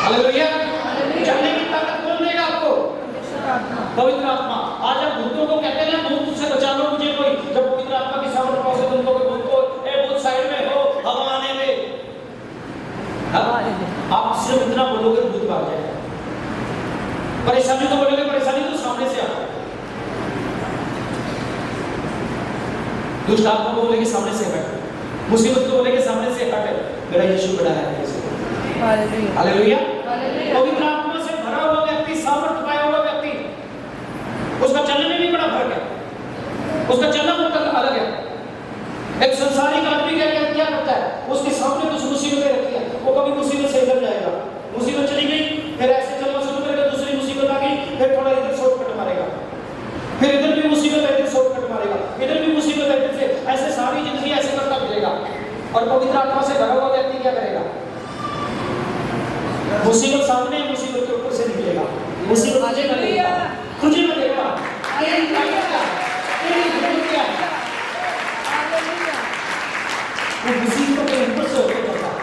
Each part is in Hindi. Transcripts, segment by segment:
हालेलुया। चलने की ताकत कौन देगा आपको? पवित्र आत्मा। आज आप भूतों को कहते हैं भूत से बचा लो मुझे कोई, जब पवित्र आत्मा की सामर्थ पहुंचे तुमको भूत को ए भूत साइड में हो, हवा आने दे। आप सिर्फ इतना बोलोगे भूत भाग जाएगा। परेशानी तो बोलोगे, परेशानी तो सामने से आता है। दुष्ट आत्मा को बोलेगे सामने से हट, मुसीबत को बोलेगे सामने से हट, मेरा यीशु बड़ा है। हालेलुया। पवित्र आत्मा से भरा हुआ व्यक्ति, सामर्थ पाया हुआ व्यक्ति, उसका चलने में भी बड़ा फर्क है, उसका चलना बहुत अलग है। एक संसारिक आदमी क्या करता है, उसके सामने कुछ मुसीबतें रखी है, वो कभी मुसीबत से इधर जाएगा, मुसीबत चली गई फिर ऐसे चलना शुरू करेगा, दूसरी मुसीबत आ गई फिर थोड़ा इधर शॉर्टकट मारेगा, फिर इधर भी मुसीबत है इधर शॉर्टकट मारेगा, इधर भी मुसीबत है इधर से, ऐसे सारी जिंदगी ऐसे करता फिरेगा। और पवित्र आत्मा से भरा हुआ व्यक्ति क्या करेगा? मुसीबत सामने, मुसीबत के ऊपर से निकलेगा, मुसीबत मुझे न देगा, तुझे न देगा। वो मुसीबत के ऊपर से होकर जाता है।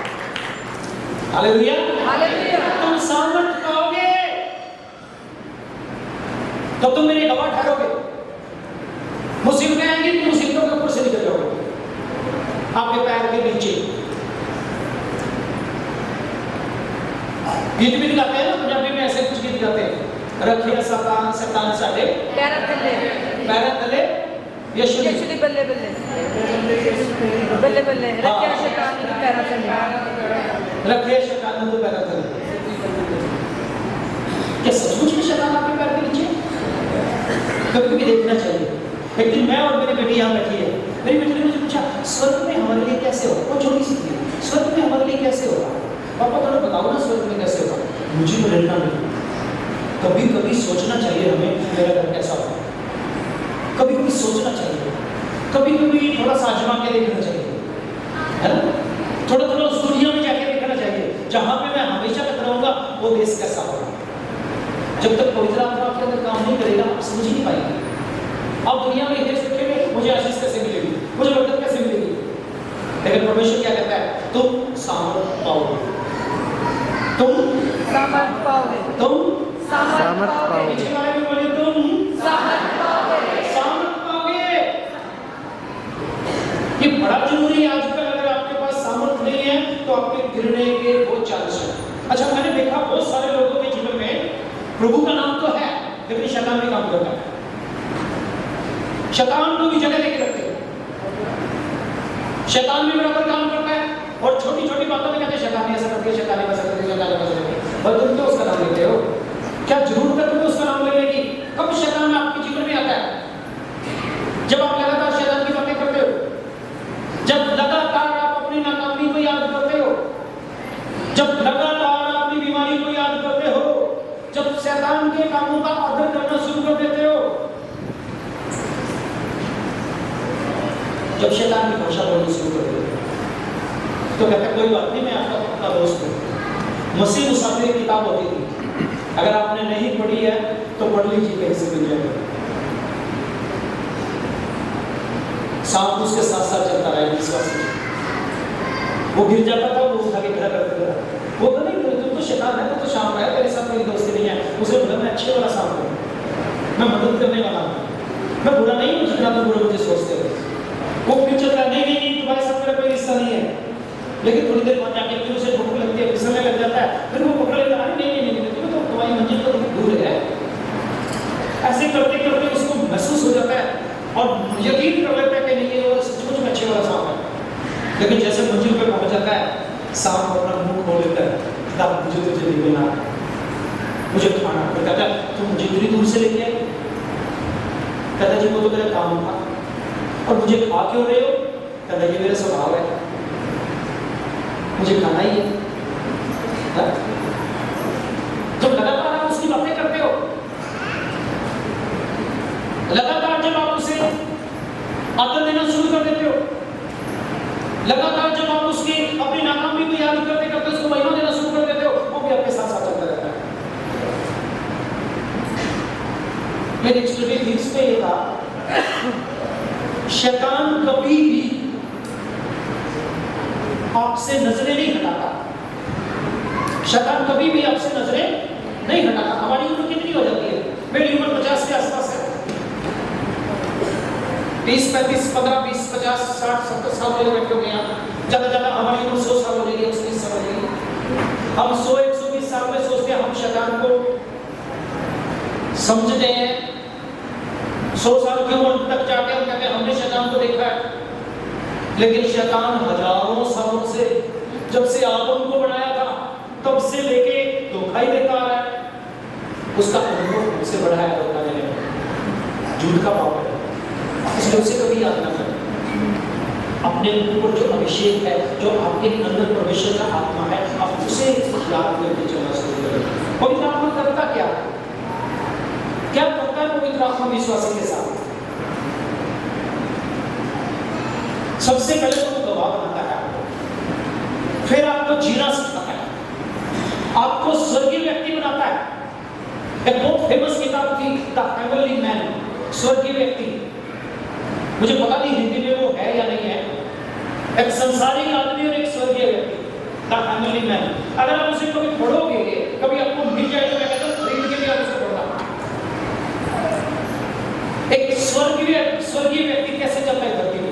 हालेलुया। तुम सामर्थ पाओगे तो तुम मेरे गवाह ठहरोगे। मुसीबतें आएंगी तो मुसीबतों के ऊपर से निकल जाओगे, आपके पैर के नीचे। गीत भी गाते हैं ना पंजाबी में, ऐसे कुछ गीत गाते हैं, रखिया शैतान शैतान साडे पैरां तले यीशु दी बल्ले बल्ले बल्ले बल्ले, रखिया शैतान दी पैरां तले, रखिया शैतान दी पैरां तले। क्या सचमुच में शैतान आपके पैर के नीचे? कभी भी देखना चाहिए। एक दिन मैं और मेरी बेटी यहाँ बैठी है, मेरी बेटी ने मुझे पूछा स्वर्ग में हमारे लिए कैसे होगा, वो छोटी सी थी, स्वर्ग में हमारे लिए कैसे होगा पापा, थोड़ा बताओ ना स्वर्ग में कैसे होगा। मुझे तो डरना नहीं, कभी कभी सोचना चाहिए हमें मेरा घर कैसा होगा, कभी कभी सोचना चाहिए, कभी कभी थोड़ा सा आजमा के देखना चाहिए, है ना, थोड़ा थोड़ा उस दुनिया में जाके देखना चाहिए जहाँ पे मैं हमेशा तक रहूंगा वो देश कैसा होगा। जब तक पवित्र आत्मा आपके अंदर काम नहीं करेगा आप समझ नहीं पाएंगे। आप दुनिया में देश रखेंगे, मुझे आशीष कैसे मिलेगी, मुझे बरकत कैसे मिलेगी, लेकिन परमेश्वर क्या कहता है, तुम सामर्थ पाओगे, तुम सामर्थ पाओगे, तुम सामर्थ पाओगे, पीछे वाले भी बोले तुम सामर्थ पाओगे, सामर्थ पाओगे। ये बड़ा जरूरी है आजकल। अगर आपके पास सामर्थ नहीं है तो आपके गिरने के बहुत चांस है। अच्छा, मैंने देखा बहुत सारे लोगों के जीवन में प्रभु का नाम तो है लेकिन शैतान भी काम करता है, शैतान को भी जगह लेके रखते हैं, शैतान भी बराबर काम करता है। और छोटी छोटी बातों में कहते हैं शैतान ऐसा करती है, शैतान ऐसा करती है, शैतान ऐसा करती है, और तुम तो उसका नाम लेते हो। क्या जरूरत है तुम्हें उसका नाम लेने की? कब शैतान आपके जीवन में आता है? जब आप लगातार शैतान की बातें करते हो, जब लगातार आप अपनी नाकामी को याद करते हो, जब लगातार अपनी बीमारी को याद करते हो, जब शैतान के कामों का आदर करना शुरू कर देते हो, जब शैतान की भाषा बोलनी शुरू कर देते हो, तो कहते कोई बात नहीं, मैं आपका पक्का दोस्त हूँ। मसीह मुसाफिर की किताब होती थी, अगर आपने नहीं पढ़ी है तो पढ़ लीजिए, कहीं से मिल जाएगा। सांप उसके साथ साथ चलता रहा, विश्वासी वो गिर जाता था, वो उठा के खड़ा करते था। वो तो नहीं, तुम तो शैतान है, तो शाम है, तेरे साथ मेरी दोस्ती नहीं है। उसे बोला मैं अच्छे वाला सांप हूँ, मैं मदद करने वाला हूँ, मैं बुरा नहीं हूँ जितना तुम बुरा मुझे सोचते हो। वो फिर चल रहा नहीं नहीं तुम्हारे साथ मेरा कोई रिश्ता नहीं है, लेकिन थोड़ी देर बाद जाके फिर उसे भूख लगती है, फिसलने लग जाता है, फिर वो पकड़ लेता है, नहीं नहीं नहीं तो तुम्हारी मंजिल तो दूर है। ऐसे करते करते उसको महसूस हो जाता है और यकीन कर लेता है कि नहीं ये सचमुच में अच्छे वाला सांप है। लेकिन जैसे मंजिल पे पहुंच जाता है, सांप अपना मुंह खोल लेता है, तब मुझे तुझे निकलना है, मुझे खाना। फिर कहता है तुम मुझे इतनी दूर से लेके आए? कहता जी वो तो मेरा काम था, और मुझे खा क्यों रहे हो? कहता ये मेरा स्वभाव है, मुझे खाना ही है। जब लगातार आप उसकी बातें करते हो, लगातार जब आप उसे आदर देना शुरू कर देते हो, लगातार जब आप उसकी अपनी नाकामी को याद करते करते उसको महिमा देना शुरू कर देते हो, वो भी आपके साथ साथ चलता रहता है। मेरे स्टडी फिक्स पे ये था, शैतान कभी भी आपसे नजरें नहीं हटाता, शैतान कभी भी आपसे नजरें नहीं हटाता। हमारी उम्र कितनी हो जाती है? मेरी उम्र 50 के आसपास है। 30, 35, 15, 20, 50, 60, 70 साल के बैठे होंगे यहाँ। ज्यादा हमारी उम्र 100 साल हो जाएगी, 120 साल हो जाएगी। हम 100, 120 साल में सोचते हैं हम शैतान को समझते हैं। 100 साल की उम्र तक जाके हम कहते हैं हमने शैतान को देखा है। लेकिन शैतान हजारों सालों से, जब से आदम को बनाया था तब से लेके धोखा ही देता आ रहा है। उसका अनुभव हमसे बढ़ा है धोखा देने में, झूठ का पावर है। इसलिए उसे कभी याद ना करें। अपने ऊपर जो अभिषेक है, जो आपके अंदर परमेश्वर का आत्मा है, आप उसे याद करके चलना शुरू करें। पवित्र आत्मा करता क्या करता है? पवित्र आत्मा विश्वासी के साथ सबसे पहले तो वो गवाह बनाता है आपको, फिर आपको जीना सिखाता है, आपको स्वर्गीय व्यक्ति बनाता है। एक बहुत फेमस किताब थी द हेवनली मैन, स्वर्गीय व्यक्ति। मुझे पता नहीं हिंदी में वो है या नहीं है। एक संसारिक आदमी और एक स्वर्गीय व्यक्ति, द हेवनली मैन। अगर आप उसे कभी पढ़ोगे, कभी आपको मिल जाए तो मैं कहता हूं खरीद के भी आप उसे पढ़ना। एक स्वर्गीय व्यक्ति कैसे चलता है धरती में?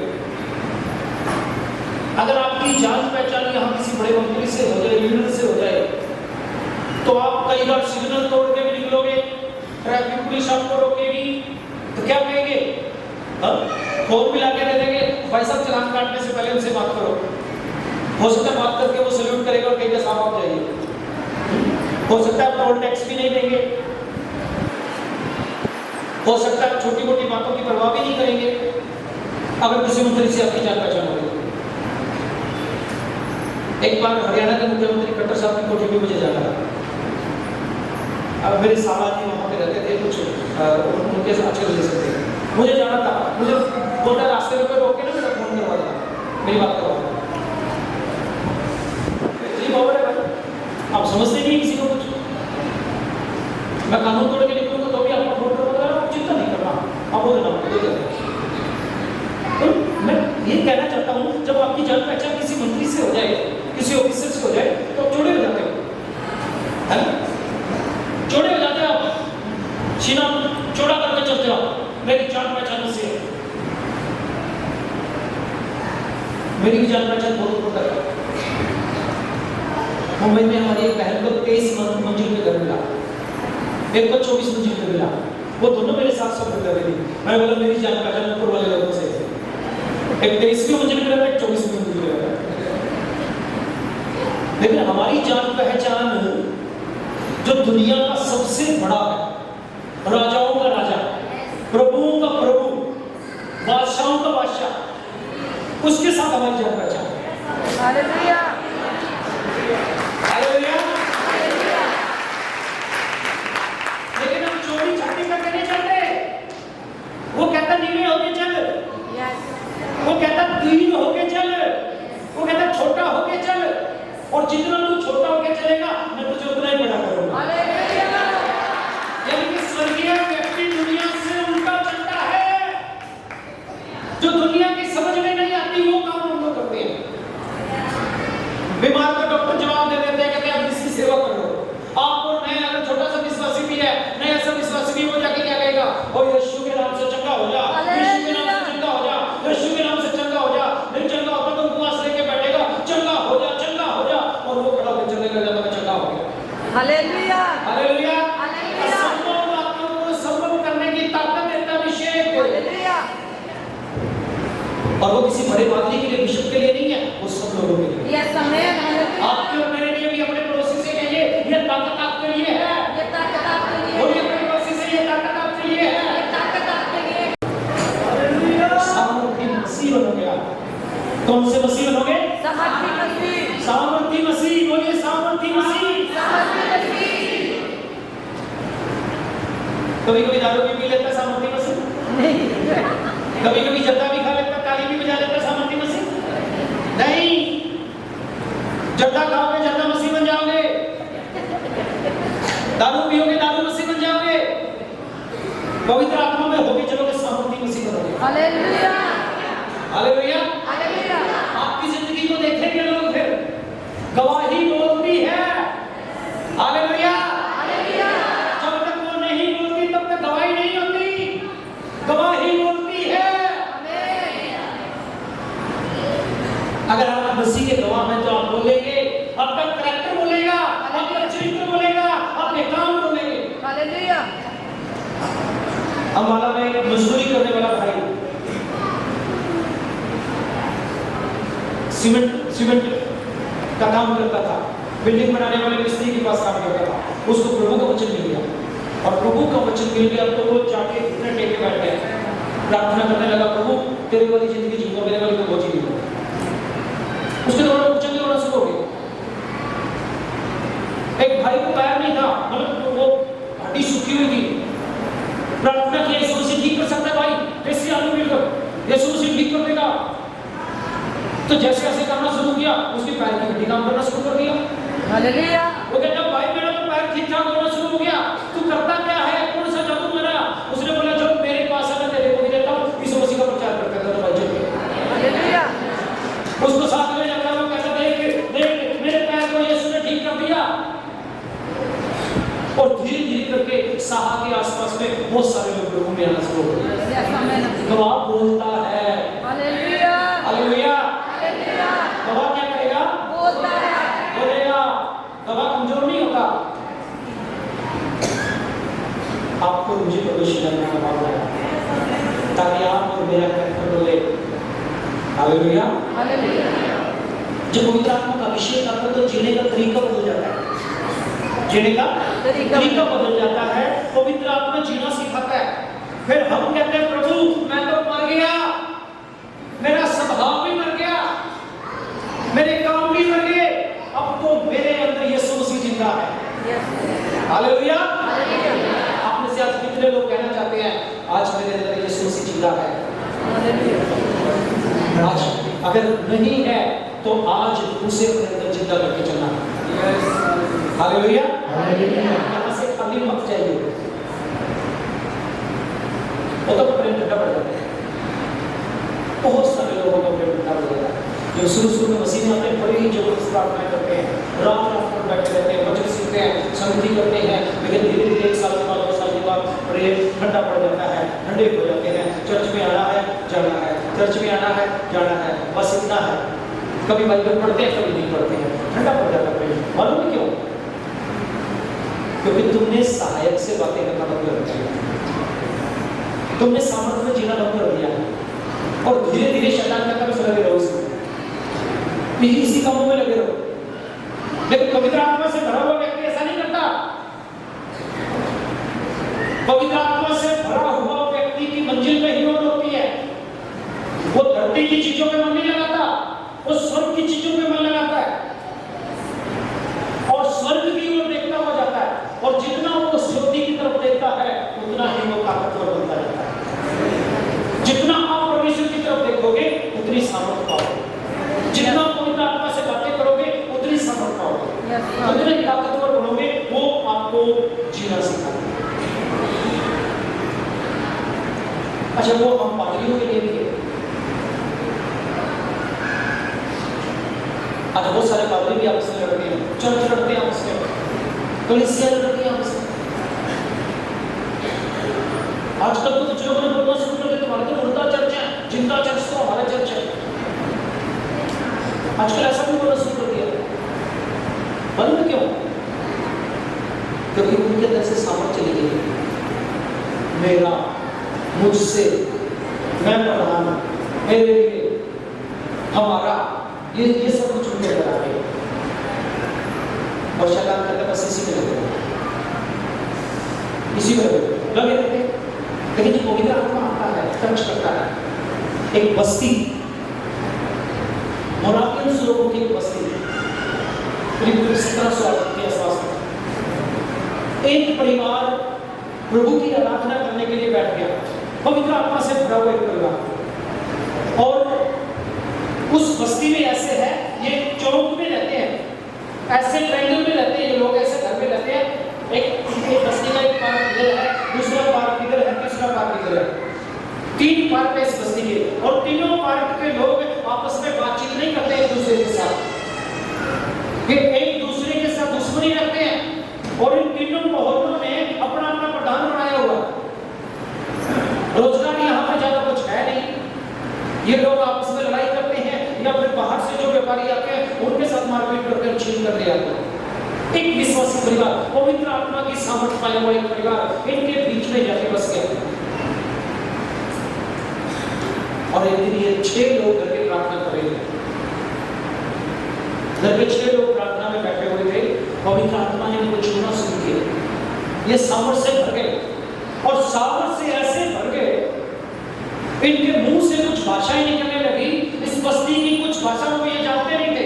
अगर आपकी जान पहचान यहाँ किसी बड़े मंत्री से हो जाए, लीडर से हो जाए, तो आप कई बार सिग्नल तोड़ के भी निकलोगे, ट्रैफिक पुलिस आपको रोकेगी, तो क्या कहेंगे? फोन मिला के दे देंगे, भाई साहब चालान काटने से पहले उनसे बात करो। हो सकता है बात करके वो सैल्यूट करेगा और कहेगा साहब आप जाइए। हो सकता है टोल टैक्स भी नहीं देंगे, हो सकता है छोटी मोटी बातों की परवाह भी नहीं करेंगे। अगर किसी मंत्री से आपकी जान पहचान हो, एक बार हरियाणा के मुख्यमंत्री खट्टर साहब की कोठी में मुझे जाना था। अब मेरे साला जी वहाँ पे रहते थे, कुछ उनके साथ अच्छे रिलेशन थे। मुझे जाना था, मुझे बोलता रास्ते में कोई रोक के ना मेरा फोन करवा देना, मेरी बात करवा देना। इतनी पावर है भाई, आप समझते नहीं किसी को कुछ। मैं कानून तोड़ के निकलूंगा तो भी आपका फोन करवा देना, आप चिंता नहीं करना, आप बोल देना। तो मैं ये कहना चाहता हूँ, जब आपकी जान पहचान किसी मंत्री से हो जाए, किसी ऑफिसर से हो जाए, तो आप चौड़े हो जाते हो, है ना? चौड़े हो जाते हो आप, सीना चौड़ा करके चलते हो। मेरी जान पहचान से, मेरी भी जान पहचान बहुत ऊपर तक है। मुंबई में हमारी एक बहन को 23 मंजिल पे घर मिला, एक को 24 मंजिल पे मिला। वो दोनों मेरे साथ सफर कर रही थी। मैं बोला मेरी जान पहचान ऊपर वाले लोगों से, एक 23वीं मंजिल पे रहता है, एक 24वीं मंजिल पे रहता है। लेकिन हमारी जान पहचान जो दुनिया का सबसे बड़ा है, राजाओं का राजा, प्रभुओं का प्रभु, बादशाहों का बादशाह, उसके साथ हमारी जान पहचान है। Hallelujah, hallelujah. लेकिन हम चोरी छाती करके नहीं चलते। वो कहता नीवे होके चल, वो कहता दीन होके चल, वो कहता छोटा होके चल, और जितना तू छोटा होके चलेगा मैं तुझे उतना ही बड़ा करूंगा। यानी कि स्वर्गीय व्यक्ति दुनिया से उल्टा चलता है। जो दुनिया की समझ में नहीं आती वो काम हम लोग करते हैं। बीमार को डॉक्टर जवाब दे देते हैं, कहते हैं अब इसकी सेवा करो। आप और मैं अगर छोटा सा विश्वासी भी है, नया सा विश्वासी भी, वो जाके क्या कहेगा? ओ यीशु के नाम से चंगा हो जा, यीशु के नाम से चंगा हो जा, यीशु के नाम से चंगा हो जा। नहीं चंगा होता तो उपवास लेके बैठेगा, चंगा हो जा, चंगा हो जा, और वो खड़ा होकर चलने लगा, मैं चंगा हो गया। Hallelujah, hallelujah. असंभव बातों को संभव करने की ताकत देता अभिषेक। हालेलुया। और वो किसी बड़े पादरी के लिए, बिशप के लिए नहीं है, वो सब लोगों के लिए। Yes amen. आपके और मेरे लिए भी, अपने पड़ोसी से कहिए ये ताकत आपके लिए है, ये ताकत आपके लिए है। और ये अपने पड़ोसी से ये ताकत आपके लिए है, ये ताकत आपके लिए है। हालेलुया। सामर्थी मसीह बनोगे आप। कौन से मसीह बनोगे? सामर्थी मसीह, सामर्थी मसीह। बोलिए सामर्थी मसीह, सामर्थी मसीह। कभी-कभी दारू भी पी लेता है सामर्थी मसीह, कभी-कभी जर्दा भी खा लेता, ताली भी बजा लेता सामर्थी मसीह। नहीं, जर्दा खाओगे जर्दा मसीह बन जाओगे, दारू पियोगे दारू मसीह बन जाओगे, पवित्र आत्मा में होके चलोगे सामर्थी मसीह बनोगे। Hallelujah, hallelujah, hallelujah. आपकी जिंदगी को देखेंगे लोग, फिर गवाही बोलती है अम्बाला में एक मजदूरी करने वाला भाई सीमेंट का काम करता था, बिल्डिंग बनाने वाले मिस्त्री के पास काम करता था। उसको प्रभु का वचन मिल गया, और प्रभु का वचन मिल गया तो वो जाके घुटने टेक के बैठ गया, प्रार्थना करने लगा, प्रभु तेरे वाली जिंदगी जीऊंगा, मेरे वाली को वो जीऊंगा। उसके द्वारा वचन होना शुरू हो गया। एक भाई को पैर नहीं था, मतलब वो हड्डी सूखी हुई थी, प्रार्थना किया यीशु मसीह ठीक कर सकता है भाई, कैसे आदमी मिलकर यीशु मसीह ठीक कर देगा। तो जैसे ऐसे करना शुरू किया, उसकी पैर की हड्डी काम करना शुरू कर दिया। हालेलुया। वो कहता भाई मेरा तो पैर ठीक ठाक होना शुरू हो गया, तू करता क्या है, कौन सा जादू मेरा? उसने बोला जब मेरे पास है मैं तेरे को भी देता हूँ, यीशु मसीह का प्रचार करता था भाई जब। हालेलुया। उसको साथ में जाता वो कहता देख मेरे पैर को यीशु ने ठीक कर दिया। और धीरे धीरे करके साहा के आसपास में बहुत सारे लोग प्रभु में आना शुरू हो गए। गवाह बोलता है, हालेलुया। हालेलुया। हालेलुया। गवाह क्या करेगा? बोलता है, बोलेगा। गवाह कमजोर नहीं होता। आपको मुझे प्रवेश करने का मौका है ताकि आप और मेरा कैरेक्टर बोले हालेलुया। हालेलुया। जब पवित्र आत्मा का अभिषेक आता है तो जीने का तरीका बदल जाता है, जीने का तरीका बदल जाता है। पवित्र आत्मा जीना सिखाता है। फिर हम कहते हैं प्रभु मैं तो मर गया, मेरा स्वभाव भी मर गया, मेरे काम भी मर गए, अब तो मेरे अंदर यीशु मसीह जिंदा है। हालेलुया। आप में से आज कितने लोग कहना चाहते हैं आज मेरे अंदर यीशु मसीह जिंदा है? आज अगर नहीं है तो आज उसे अपने अंदर जिंदा करके चलना है। हालेलुया। यहाँ से खाली मत जाइए, वो तो प्रेम ठंडा पड़ जाता है। बहुत सारे लोगों का प्रेम ठंडा पड़ जाता है जो शुरू में मसीह में अपने बड़ी जबरदस्त प्रार्थना करते हैं, रात भर बैठे रहते हैं, वचन सीखते हैं, संगति करते हैं, लेकिन धीरे धीरे 1 साल के बाद 2 साल के बाद प्रेम ठंडा पड़ जाता है, ठंडे हो जाते हैं। चर्च में आना है जाना है, चर्च में आना है जाना है, बस इतना है। कभी बाइबल पढ़ते हैं कभी नहीं पढ़ते हैं, ठंडा पड़ जाता है प्रेम। मालूम है क्यों? क्योंकि तुमने सहायक से बातें करना बंद कर दिया, तुमने सामर्थ्य में जीना बंद कर दिया, और धीरे धीरे शैतान का तरफ लगे रहो, इसी कामों में लगे रहो। लेकिन पवित्र आत्मा से भरा हुआ व्यक्ति ऐसा नहीं करता। पवित्र आत्मा से भरा हुआ व्यक्ति की मंजिल में ही रोड होती है। वो धरती की चीजों में मन नहीं लगाता, वो स्वर्ग की चीजों में मन लगाता है और स्वर्ग की ओर देखता हुआ जाता है। और जितना वो ज्योति की तरफ देखता है उतना ही वो ताकतवर बनता जाता है। जितना आप परमेश्वर की तरफ देखोगे उतनी सामर्थ पाओगे, जितना पवित्र आत्मा से बातें करोगे उतनी सामर्थ पाओगे, उतने ताकतवर बनोगे। वो आपको जीना सिखाएगा। अच्छा, वो हम पादरियों के लिए भी है। आज बहुत सारे पादरी भी आपस में लड़ते हैं, चर्च लड़ते हैं आपस में, कलीसिया लड़ती है आपस में। आजकल तो कुछ लोगों ने बोलना शुरू कर दिया तुम्हारा तो मुर्दा चर्च है, जिंदा चर्च तो हमारा चर्च है। आजकल ऐसा भी बोलना शुरू कर दिया। मालूम क्यों? क्योंकि उनके अंदर से सामर्थ चली गई। मेरा, मुझसे, मैं प्रधान, मेरे लिए, हमारा, ये सब कुछ उनके अंदर आ गए। और शैतान कहता बस इसी में लगे, इसी में लगे रहते। लेकिन जो पवित्र आत्मा आता है, टच करता है, एक बस्ती, मोरावियंस लोगों की एक बस्ती, करीब 1700 के आसपास में एक परिवार प्रभु की आराधना करने के लिए बैठ गया, पवित्र आत्मा से भरा हुआ एक परिवार। और उस बस्ती में ऐसे है, ये चौक में रहते हैं, ऐसे ट्रायंगल में रहते हैं ये लोग, ऐसे घर में रहते हैं। एक बस्ती का एक पार्क इधर है, दूसरा पार्क इधर है, तीसरा पार्क इधर है। 3 पार्क है इस बस्ती के, और तीनों पार्क के लोग आपस में बातचीत नहीं करते एक दूसरे के साथ, ये एक दूसरे के साथ दुश्मनी रखते हैं। और इन तीनों मोहल्लों ने अपना अपना प्रधान बनाया हुआ। रोजगार यहाँ पर ज्यादा कुछ है नहीं, ये लोग आपस में लड़ाई करते हैं या फिर बाहर से जो व्यापारी आते हैं उनके साथ मारपीट करके छीन कर ले आते हैं। एक विश्वासी परिवार, पवित्र आत्मा की सामर्थ पाया हुआ एक परिवार इनके बीच में जाके बस गया। और एक दिन ये 6 लोग घर के प्रार्थना कर रहे थे। घर के 6 लोग प्रार्थना में बैठे हुए थे। पवित्र आत्मा ने उनको छूना शुरू किया। ये सामर्थ से भर गए और सामर्थ से ऐसे भर गए, इनके मुंह से कुछ भाषाएं निकलने लगी। इस बस्ती की कुछ भाषाओं को ये जानते नहीं थे,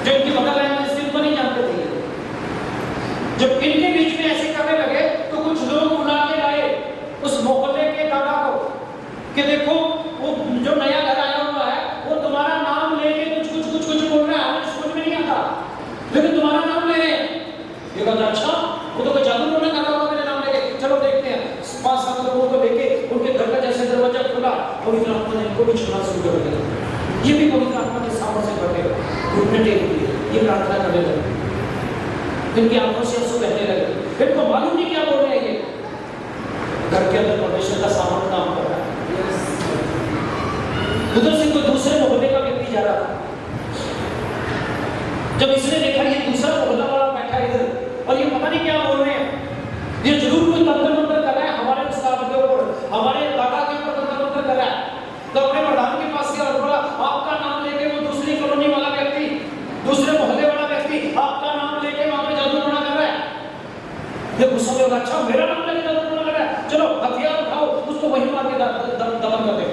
जो इनकी मदर लैंग्वेज थी उनको नहीं जानते थे। जब इनके बीच में ऐसे करने लगे तो कुछ लोग बुला के लाए उस मोहल्ले के दादा को कि देखो वो जो नया घर आया हुआ है वो तुम्हारा नाम लेके कुछ बोल रहा है, हमें समझ में नहीं आता, लेकिन तुम्हारा नाम ले रहे हैं। ये कहता अच्छा, वो तो कोई जादू टोना कर रहा होगा मेरे नाम लेके, चलो देखते हैं। 5-7 लोगों को लेके उनके घर का जैसे दरवाजा खुला, पवित्र आत्मा ने इनको भी छूना शुरू कर दिया। ये भी पवित्र आत्मा के सामने से बढ़े घुटने टेक दिए, ये प्रार्थना करने लगे। इनकी आंखों से आंसू बहने लगे। इनको मालूम नहीं क्या बोल रहे हैं। ये घर के अंदर परमेश्वर का सामर्थ काम कर रहा है। उधर से कोई दूसरे मोहल्ले का व्यक्ति जा रहा था। जब इसने देखा ये दूसरा मोहल्ला वाला बैठा है इधर और ये पता नहीं क्या बोल रहे हैं, ये जरूर कोई तंत्र मंत्र कर रहा है हमारे उस्ताद के ऊपर, हमारे दादा के ऊपर तंत्र मंत्र कर रहा है। तो अपने प्रधान के पास गया और बोला आपका नाम लेके वो दूसरी कॉलोनी वाला व्यक्ति, दूसरे मोहल्ले वाला व्यक्ति आपका नाम लेके वहां पे जादू टोना कर रहा है। ये गुस्सा में होगा, अच्छा मेरा नाम लेके जादू टोना कर रहा है, चलो हथियार उठाओ उसको वहीं मार के दमन कर दे।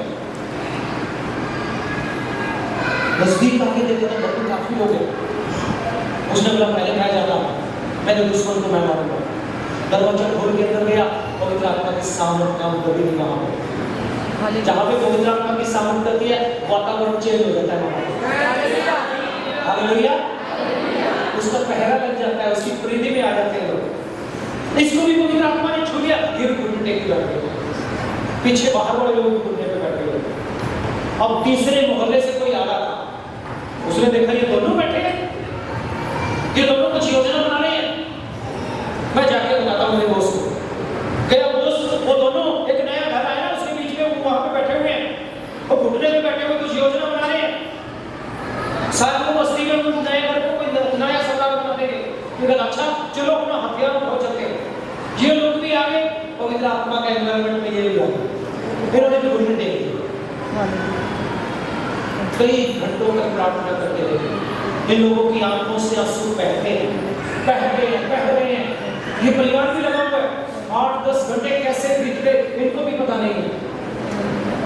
नजदीक आके देखा तो बच्चे काफी लोग हैं। उसने बोला पहले मैं जाता हूँ, मेरे दुश्मन को मैं मारूंगा। दरवाजा खोल के अंदर गया, पवित्र आत्मा की सामर्थ काम कभी नहीं वहां पे। जहाँ पे पवित्र आत्मा की सामर्थ करती है वातावरण चेंज हो जाता है वहां पे। हालेलुया। उसका पहरा लग जाता है, उसकी प्रीति में आ जाते हैं लोग। इसको भी पवित्र आत्मा ने छू लिया, ये भी घुटने टेक के बैठ गए। पीछे बाहर वाले लोग भी घुटने पे बैठे हुए। अब तीसरे मोहल्ले से कोई आ रहा था, उसने देखा ये दोनों बैठे हैं, ये दोनों कुछ योजना बना रहे हैं। मैं जाके बताता हूँ मेरे बॉस को। गया बॉस, वो दोनों एक नया घर आया ना उसके बीच में वहां पे बैठे हुए हैं, वो घुटने पे बैठे हुए कुछ योजना बना रहे हैं। शायद वो बस्ती में उन नए घर को कोई नया सरकार बना देंगे। ये कहता अच्छा चलो अपना हथियार उठाओ चलते हैं। ये लोग भी आगे पवित्र आत्मा का एनवायरनमेंट में ये भी आगे इन्होंने भी घुटने टेक दिए। कई घंटों तक प्रार्थना करते रहे। इन लोगों की आंखों से आंसू बहते हैं, बह रहे हैं। ये परिवार भी लगा हुआ है। 8-10 घंटे कैसे बीत गए इनको भी पता नहीं है।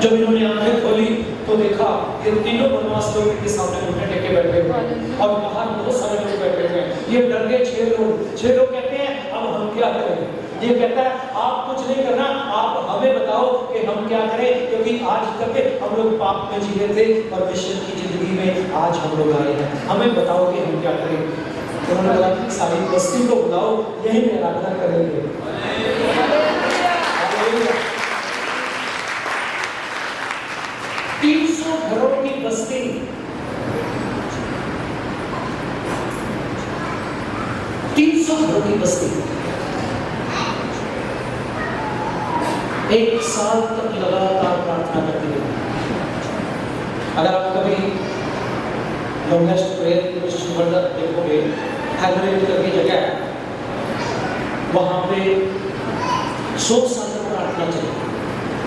जब इन्होंने आंखें खोली तो देखा ये तीनों बदमाश लोग इनके सामने घुटने टेके बैठे हुए हैं और बाहर बहुत सारे लोग बैठे हुए हैं। ये डर गए 6 लोग कहते हैं अब हम क्या करें। ये कहता है आप कुछ नहीं करना, आप हमें बताओ कि हम क्या करें, क्योंकि आज तक हम लोग पाप में जी रहे थे, परमेश्वर की जिंदगी में आज हम लोग आए हैं, हमें बताओ कि हम क्या करें। उन्होंने बोला कि सारी बस्ती को बुलाओ, यही में आराधना करेंगे। 300 घरों की बस्ती, 300 घरों की बस्ती 1 साल तक लगातार प्रार्थना करती रही। अगर आप कभी लॉन्गेस्ट प्रेयर देखोगे, हैमरेट करके जगह है, वहां पे 100 साल तक प्रार्थना चली।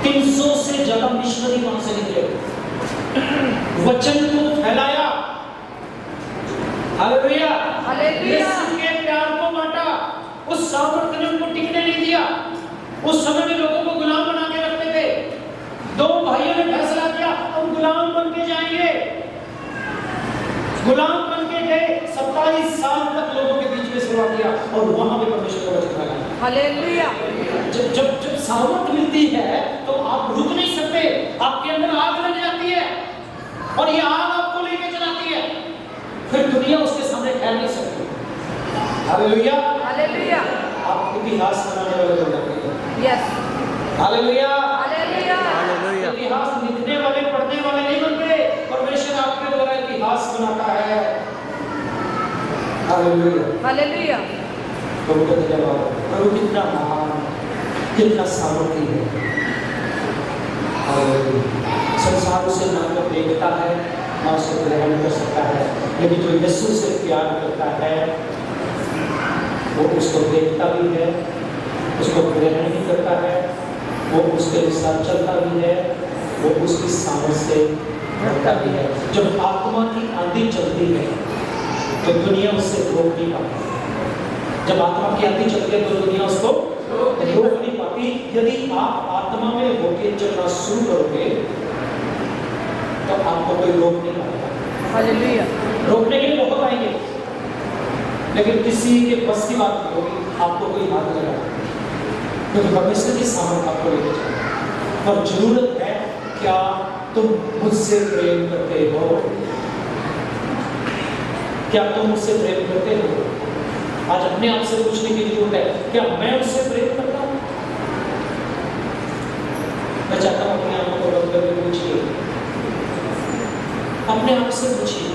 300 से ज्यादा मिशनरी वहां से निकले, वचन को फैलाया। हालेलुया, यीशु के प्यार को बांटा। उस सामर्थ ने उनको टिकने नहीं दिया। उस समय में लोगों को गुलाम बना के रखते थे। 2 भाइयों ने फैसला किया हम गुलाम बन के जाएंगे। गुलाम बन के गए, 27 साल तक लोगों के बीच में सेवा किया और वहां पे परमेश्वर का वचन फैलाया। हालेलुया। जब सामर्थ मिलती है तो आप रुक नहीं सकते, आपके अंदर आग लग जाती है और ये आग आपको लेके चलाती है, फिर दुनिया उसके सामने ठहर नहीं सकती। Hallelujah, hallelujah. आप इतिहास बनाने वाले बन जाते हैं। Yes, hallelujah, hallelujah. इतिहास लिखने वाले पढ़ने वाले नहीं बनते, परमेश्वर आपके द्वारा इतिहास बनाता है। Hallelujah, hallelujah. प्रभु का धन्यवाद। प्रभु कितना महान, कितना सामर्थी है। संसार उसे ना तो देखता है ना उसे ग्रहण कर सकता है, लेकिन जो यीशु से प्यार करता है वो उसको देखता भी है, उसको ग्रहण भी करता है, वो उसके साथ चलता भी है वो उसकी सामर्थ से भरता भी है। जब आत्मा की आंधी चलती है तो दुनिया उससे रोक नहीं पाती। जब आत्मा की आंधी चलती है तो दुनिया उसको रोक नहीं पाती। यदि आप आत्मा में होके चलना शुरू करोगे तो आपको कोई रोक नहीं पाएगा। हालेलुया। रोकने के लिए बहुत आएंगे, लेकिन किसी के बस की बात नहीं होगी, आपको कोई हाथ लगा, क्योंकि परमेश्वर की सामर्थ आपको लेके चले। और जरूरत है, क्या तुम मुझसे प्रेम करते हो? क्या तुम मुझसे प्रेम करते हो? आज अपने आप से पूछने की जरूरत है, क्या मैं उससे प्रेम करता हूं? मैं चाहता हूं अपने आप को बंद करके पूछिए, अपने आप से पूछिए।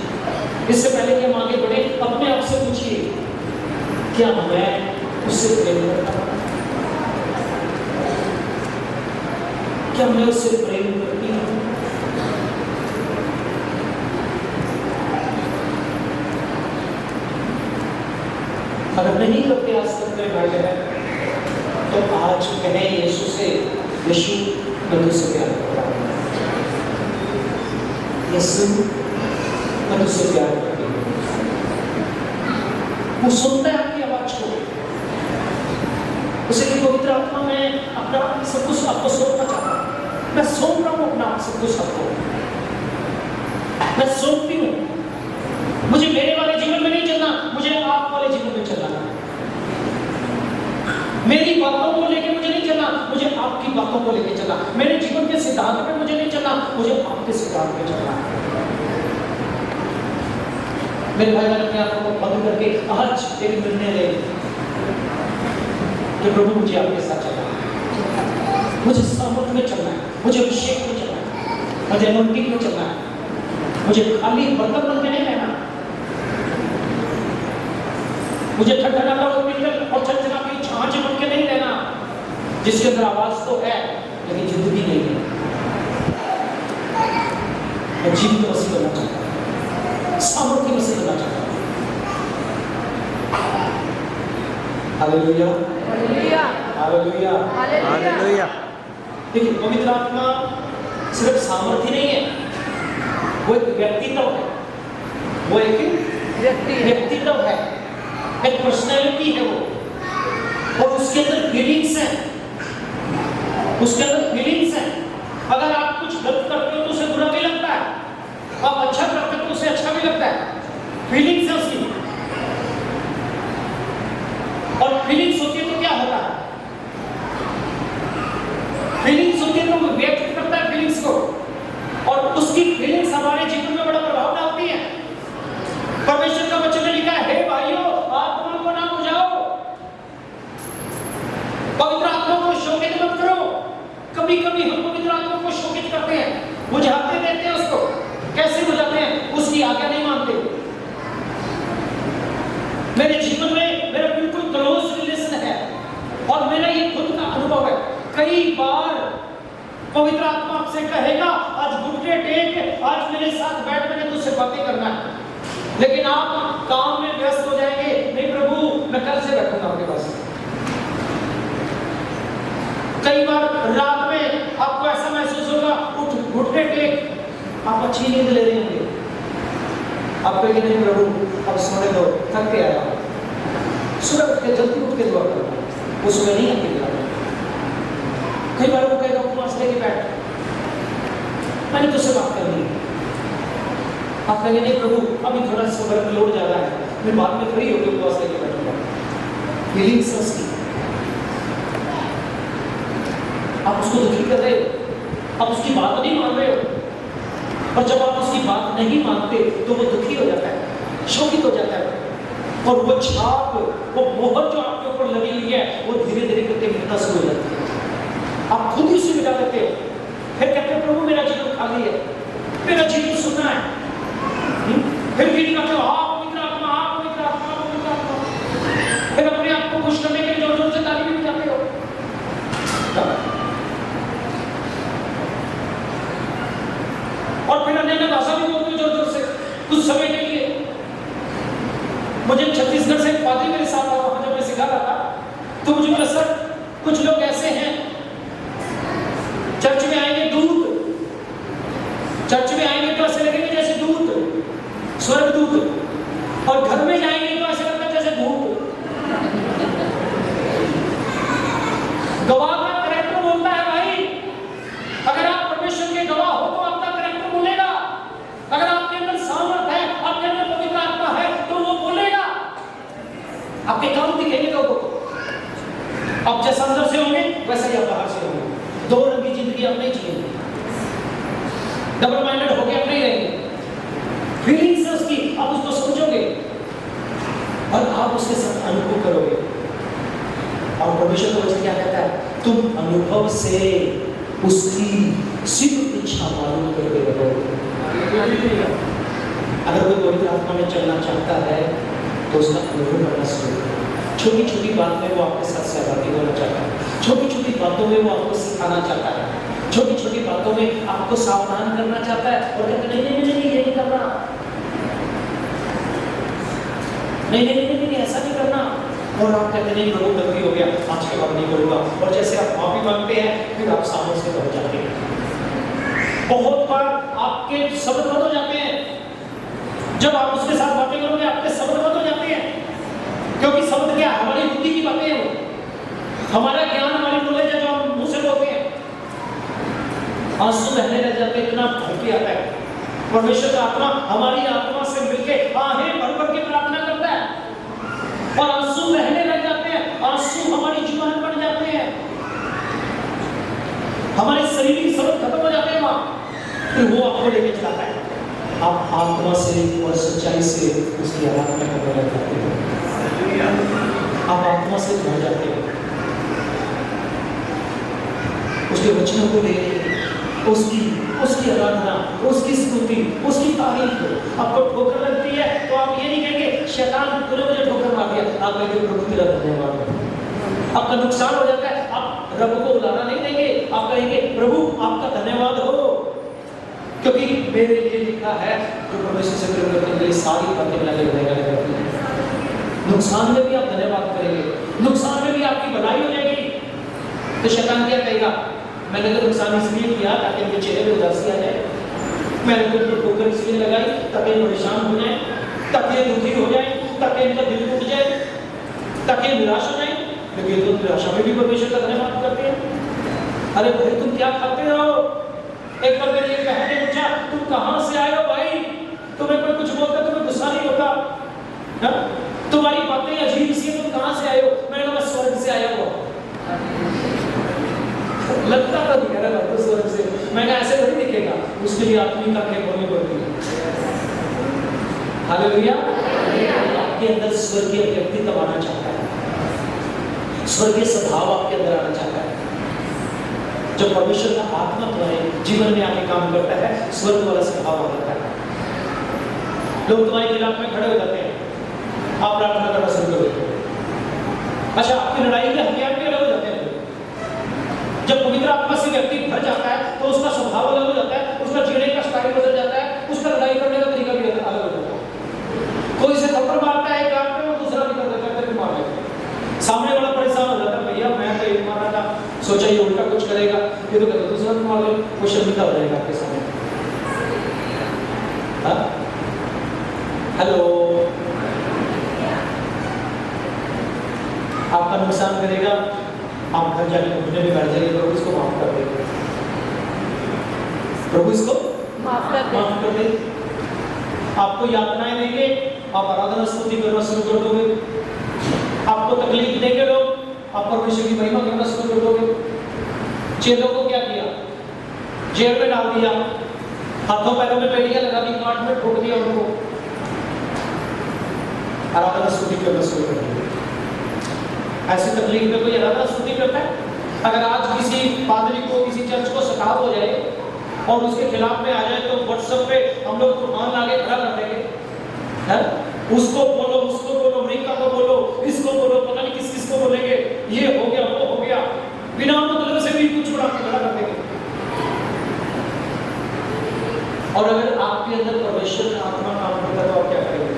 इससे पहले कि हम आगे बढ़े, अपने आप से पूछिए, क्या मैं उससे प्रेम करता हूं? क्या मैं उससे प्रेम करती हूं? अगर नहीं करते आज तक मेरे भाई बहन, तो आज कहें यीशु से, यीशु मैं तुझसे प्यार करता हूं। यीशु मैं तुझसे प्यार करती हूं। वो सुनता है आपकी आवाज को। उसे कि पवित्र आत्मा में अपना सब कुछ आपको सौंपना चाहता हूं। मैं सौंप रहा हूं अपना सब कुछ आपको। मैं सौंपती हूं। मुझे मेरे वाले जीवन में नहीं चलना, मुझे आप वाले जीवन में चलना है। मेरी बातों को लेकर मुझे नहीं चलना, मुझे आपकी बातों को लेकर चलना। मेरे जीवन के सिद्धांत पे मुझे नहीं चलना, मुझे आपके सिद्धांत पे चलना है। मेरे भाई बहन, अपने आंखों को बंद करके आज एक निर्णय ले कि प्रभु मुझे आपके साथ चलना है, मुझे सामर्थ में चलना है, मुझे अभिषेक में चलना है, मुझे anointing में चलना है, मुझे खाली बर्तन बन के नहीं रहना, मुझे ठठठा और छलछला की छाछ बन के नहीं रहना, जिसके अंदर आवाज तो है लेकिन जिंदगी नहीं है। मैं जीवित मसीह बनना चाहता हूं, सामर्थ्य मसीह बनना चाहता हूं। Hallelujah, hallelujah, hallelujah, hallelujah. देखिए, पवित्र आत्मा सिर्फ सामर्थ्य नहीं है, वो एक व्यक्तित्व है, वो एक व्यक्तित्व है, एक पर्सनैलिटी है वो। और उसके अंदर फीलिंग्स हैं, उसके अंदर फीलिंग्स हैं। अगर आप कुछ गलत करते हो तो उसे बुरा भी लगता है, आप अच्छा करते हो तो उसे अच्छा भी लगता है। फीलिंग्स है उसकी, और फीलिंग्स होती है तो क्या होता है? फीलिंग्स होती है तो वो व्यक्त करता है फीलिंग्स को, और उसकी फीलिंग्स हमारे जीवन में बड़ा प्रभाव डालती है। परमेश्वर का वचन में लिखा है, हे भाइयों, आत्मा को ना बुझाओ, पवित्र आत्मा को शोकित मत करो। कभी कभी हम पवित्र आत्मा को शोकित करते हैं, बुझाते देते हैं उसको। कैसे बुझाते हैं? उसकी आज्ञा नहीं मानते। मेरे जीवन में मेरा बिल्कुल क्लोज रिलेशन है, और मेरा ये खुद का अनुभव है। कई बार पवित्र आत्मा आपसे कहेगा, आज घुटने टेक, आज मेरे साथ बैठ, मैंने तुझसे बातें करना है। लेकिन आप काम में व्यस्त हो जाएंगे, नहीं प्रभु मैं कल से बैठूंगा आपके पास। कई बार रात में आपको ऐसा महसूस होगा, उठ घुटने टेक, आप अच्छी नींद ले रहे होंगे, आप कहेंगे नहीं प्रभु अब सोने दो, थक के आया। सुबह उठ के जल्दी उठ के दुआ करो, उसमें नहीं आके दुआ। कई बार वो कहेगा उपवास लेके बैठ, मैंने तुझसे बात करनी है। आप कहेंगे नहीं प्रभु अभी थोड़ा सा वर्क लोड ज्यादा है, मैं बाद में फ्री होकर उपवास लेके बैठूंगा। फीलिंग्स है उसकी, आप उसको दुखी कर रहे हो, आप उसकी बात नहीं मान रहे हो। और जब आप उसकी बात नहीं मानते तो वो दुखी हो जाता है, शोकित हो जाता है, और वो छाप, वो मोहर जो आपके ऊपर लगी हुई है, वो धीरे धीरे करके मिटना शुरू हो जाती है। आप खुद ही उसे मिटा देते हो। फिर कहते हैं प्रभु मेरा जीवन खाली है, मेरा जीवन सुनना है। फिर गीत गाते हो, आप पवित्र आत्मा, आप पवित्र आत्मा, आप पवित्र आत्मा। फिर अपने आप को खुश करने के लिए जोर जोर से ताली भी बजाते हो। और फिर अन्य भाषा भी बोलते हो जोर जोर से कुछ समय के लिए। मुझे छत्तीसगढ़ से एक पादरी मेरे साथ आया, वहां जब मैं सिखा रहा था, तो मुझे बोला सर कुछ लोग ऐसे हैं चर्च में आएंगे दूध चर्च में आएंगे तो ऐसे लगेंगे जैसे दूत, स्वर्गदूत, और घर में जाएंगे तो ऐसे लगता है जैसे भूत। गवाह का कैरेक्टर बोलता है भाई। अगर आप परमेश्वर के गवाह हो तो आपका कैरेक्टर बोलेगा। अगर आपके अंदर सामर्थ है, आपके अंदर पवित्र आत्मा है, तो वो बोलेगा। आपके काम दिखेंगे लोगों को। आप जैसा अंदर से होंगे वैसा ही आप बाहर से होंगे। दो रंग की जिंदगी आप नहीं जिएंगे, डबल माइंडेड होके आप नहीं रहेंगे। फीलिंग्स है उसकी, आप उसको समझोगे और आप उसके साथ अनुभव करोगे। और परमेश्वर को वचन क्या कहता है? तुम अनुभव से उसकी सिर्फ इच्छा मालूम करके रहोगे। अगर कोई पवित्र आत्मा में चलना चाहता है तो उसका अनुभव करना शुरू करो। छोटी छोटी बात में वो आपके साथ सहभागी होना चाहता है, छोटी छोटी बातों में वो आपको सिखाना चाहता है, छोटी छोटी बातों में आपको सावधान करना चाहता है। और कहते नहीं नहीं नहीं ये नहीं करना, नहीं नहीं नहीं नहीं ऐसा नहीं करना। और आप कहते नहीं प्रभु गलती हो गया, आज के बाद नहीं करूंगा। और जैसे आप माफी मांगते हैं फिर आप सामने से बढ़ जाते हैं। बहुत बार आपके शब्द बंद हो जाते हैं। जब आप उसके साथ बातें करोगे आपके शब्द बंद हो जाते हैं। क्योंकि शब्द क्या? हमारी बुद्धि की बातें हैं, हमारा ज्ञान, हमारी नॉलेज है जो हम मुंह से बोलते हैं। आंसू बहने लग जाते, इतना भड़की आता है। परमेश्वर का आत्मा हमारी आत्मा से मिलके आहें भर भर के प्रार्थना करता है और आंसू बहने लग जाते हैं। आंसू हमारी जुबान बन जाते हैं, हमारे शरीर की शब्द खत्म हो जाते हैं वहां। फिर वो आपको लेके चलाता है। आप आत्मा से और सच्चाई से उसकी आराधना करने लग जाते हैं। आप आत्मा से भर जाते हैं, उसके वचनों को लेके उसकी आराधना, उसकी स्तुति, उसकी तारीफ। आपको ठोकर लगती है तो आप ये नहीं कहेंगे शैतान तूने मुझे ठोकर मार दिया, आप कहेंगे प्रभु तेरा धन्यवाद। आपका नुकसान हो जाता है, आप रब को बुलाना नहीं देंगे, आप कहेंगे प्रभु आपका धन्यवाद हो, क्योंकि मेरे लिए लिखा है जो परमेश्वर से प्रेम करते हैं सारी बातें मिलाकर बनेगा करती है। नुकसान में भी आप धन्यवाद करेंगे, नुकसान में भी आपकी भलाई हो जाएगी। तो शैतान क्या कहेगा? मैंने तो नुकसान इसलिए किया ताकि इनके चेहरे में उदासी आ जाए, मैंने तो ठोकर इसलिए लगाई ताकि परेशान हो जाए, ताकि दुखी हो जाए, ताकि इनका दिल टूट जाए, ताकि निराश हो जाए। लेकिन तो निराशा में भी परमेश्वर का धन्यवाद करते हैं। अरे भाई तुम क्या खाते हो? एक बार मेरी एक बहन ने पूछा तुम कहां से आए हो भाई? तुम्हें कोई कुछ बोलता तुम्हें गुस्सा नहीं होता? तुम्हारी बातें अजीब सी, तुम कहां से आए हो? मैंने कहा मैं स्वर्ग से आया हूं। लगता था दिख रहा तो स्वर्ग से। मैंने ऐसे नहीं दिखेगा, उसके लिए आत्मिक आंखें खोलनी पड़ती है। हालेलुया। आपके अंदर स्वर्गीय व्यक्तित्व आना चाहता है, स्वर्गीय स्वभाव आपके अंदर आना चाहता है। जब परमेश्वर का आत्मा तुम्हारे जीवन में आके काम करता है, स्वर्ग वाला स्वभाव आ जाता है। लोग तुम्हारे खिलाफ में खड़े हो जाते हैं, आप प्रार्थना करना शुरू करो। अच्छा, आपकी लड़ाई के हथियार भी अलग हो जाते हैं। जब पवित्र आत्मा से व्यक्ति भर जाता है तो उसका स्वभाव अलग हो जाता है, उसका जीने का स्टाइल बदल जाता है, उसका लड़ाई करने का तरीका भी अलग हो जाता है। कोई से थप्पड़ मारता है काम पे, दूसरा भी कर देता है, फिर मार देता है। सामने वाला परेशान हो जाता है, भैया मैं तो एक मारा था, सोचा ये उल्टा कुछ करेगा, ये तो कहता दूसरा भी मार दे, वो शर्मिंदा हो जाएगा आपके सामने। हेलो, आपका नुकसान करेगा, आप घर जाके घुटने में बैठ जाइए, प्रभु इसको माफ कर दे, प्रभु इसको माफ कर दे। आपको यातनाएं देंगे, आप आराधना स्तुति करना शुरू कर दोगे। आपको तकलीफ देंगे लोग, आप परमेश्वर की महिमा करना शुरू कर दोगे। चेलों को क्या किया? जेल में डाल दिया, हाथों पैरों में पेड़ियां लगा दी, काट में ठोक दिया उनको। आराधना स्तुति करना शुरू कर दिया। ऐसी तकलीफ में कोई आराधना स्तुति करता है? अगर आज किसी पादरी को, किसी चर्च को सताव हो जाए और उसके खिलाफ में आ जाए तो व्हाट्सएप पे हम लोग कुरान लाके खड़ा कर देंगे। उसको बोलो, अमेरिका को बोलो, इसको बोलो, पता नहीं किस किस को बोलेंगे, ये हो गया, वो हो गया, बिना मतलब से भी कुछ उड़ा के खड़ा कर देंगे। और अगर आपके अंदर परमेश्वर का आत्मा काम करता है तो आप क्या करेंगे?